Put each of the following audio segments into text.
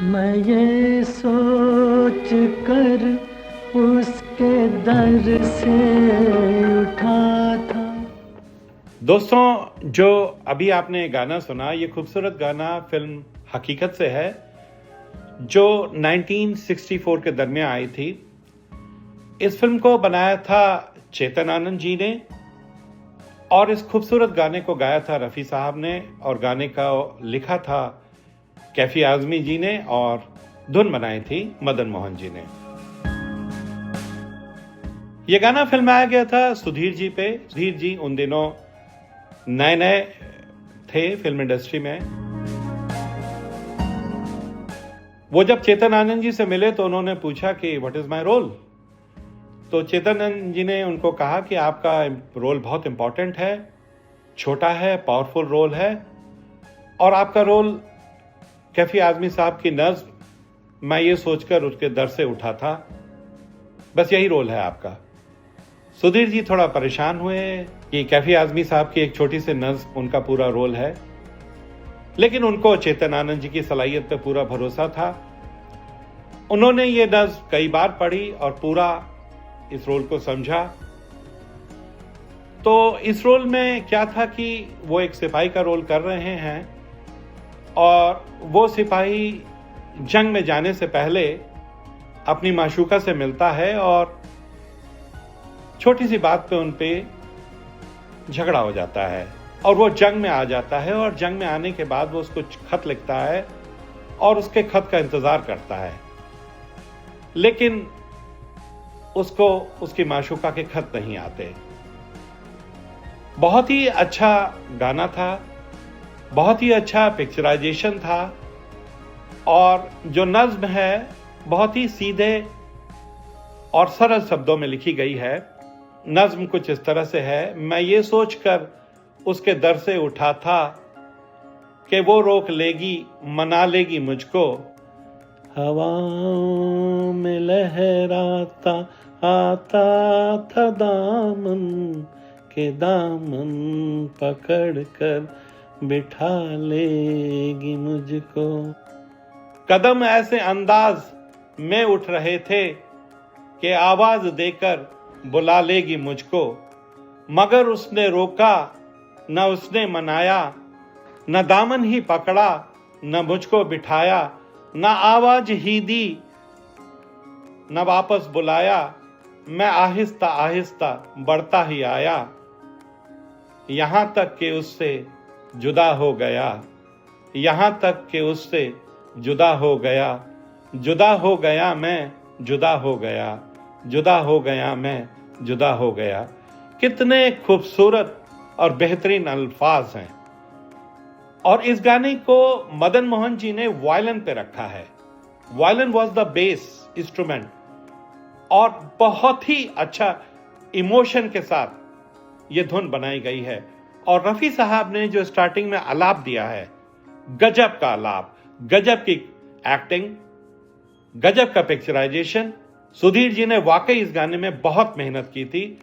मैं ये सोच कर उसके दर से उठा था। दोस्तों, जो अभी आपने गाना सुना, ये खूबसूरत गाना फिल्म हकीकत से है, जो 1964 के दरमियान आई थी। इस फिल्म को बनाया था चेतन आनंद जी ने, और इस खूबसूरत गाने को गाया था रफ़ी साहब ने, और गाने का लिखा था कैफी आज़मी जी ने, और धुन बनाई थी मदन मोहन जी ने। यह गाना फिल्माया गया था सुधीर जी पे। सुधीर जी उन दिनों नए नए थे फिल्म इंडस्ट्री में। वो जब चेतन आनंद जी से मिले तो उन्होंने पूछा कि व्हाट इज माय रोल। तो चेतन आनंद जी ने उनको कहा कि आपका रोल बहुत इंपॉर्टेंट है, छोटा है, पावरफुल रोल है, और आपका रोल कैफी आज़मी साहब की नज़्म मैं ये सोचकर उसके दर से उठा था, बस यही रोल है आपका। सुधीर जी थोड़ा परेशान हुए कि कैफी आज़मी साहब की एक छोटी सी नज़्म उनका पूरा रोल है, लेकिन उनको चेतन आनंद जी की सलाहियत पे पूरा भरोसा था। उन्होंने ये नज़्म कई बार पढ़ी और पूरा इस रोल को समझा। तो इस रोल में क्या था कि वो एक सिपाही का रोल कर रहे हैं, और वो सिपाही जंग में जाने से पहले अपनी माशूका से मिलता है, और छोटी सी बात पे उन पे झगड़ा हो जाता है, और वो जंग में आ जाता है। और जंग में आने के बाद वो उसको खत लिखता है और उसके खत का इंतजार करता है, लेकिन उसको उसकी माशूका के खत नहीं आते। बहुत ही अच्छा गाना था, बहुत ही अच्छा पिक्चराइजेशन था, और जो नज्म है बहुत ही सीधे और सरल शब्दों में लिखी गई है। नज्म कुछ इस तरह से है, मैं ये सोचकर उसके दर से उठा था कि वो रोक लेगी, मना लेगी मुझको, हवाओं में लहराता आता था दामन के, दामन पकड़ कर बिठा लेगी मुझको। कदम ऐसे अंदाज में उठ रहे थे कि आवाज देकर बुला लेगी मुझको, मगर उसने रोका न उसने मनाया, न दामन ही पकड़ा न मुझको बिठाया, न आवाज ही दी न वापस बुलाया। मैं आहिस्ता आहिस्ता बढ़ता ही आया, यहां तक कि उससे जुदा हो गया, यहां तक कि उससे जुदा हो गया, जुदा हो गया मैं, जुदा हो गया, जुदा हो गया मैं, जुदा हो गया। कितने खूबसूरत और बेहतरीन अल्फाज हैं। और इस गाने को मदन मोहन जी ने वायलिन पे रखा है। Violin was the base instrument, और बहुत ही अच्छा इमोशन के साथ ये धुन बनाई गई है। और रफी साहब ने जो स्टार्टिंग में आलाप दिया है, गजब का आलाप, गजब की एक्टिंग, गजब का पिक्चराइजेशन। सुधीर जी ने वाकई इस गाने में बहुत मेहनत की थी,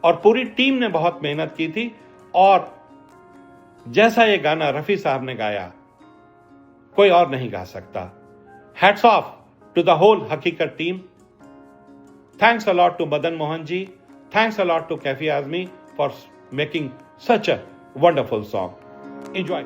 और पूरी टीम ने बहुत मेहनत की थी। और जैसा ये गाना रफी साहब ने गाया, कोई और नहीं गा सकता। Hats off to the whole Haqeeqat team. Thanks a lot to Madan Mohan ji. Thanks a lot to Kafi Azmi for making such a wonderful song. Enjoy.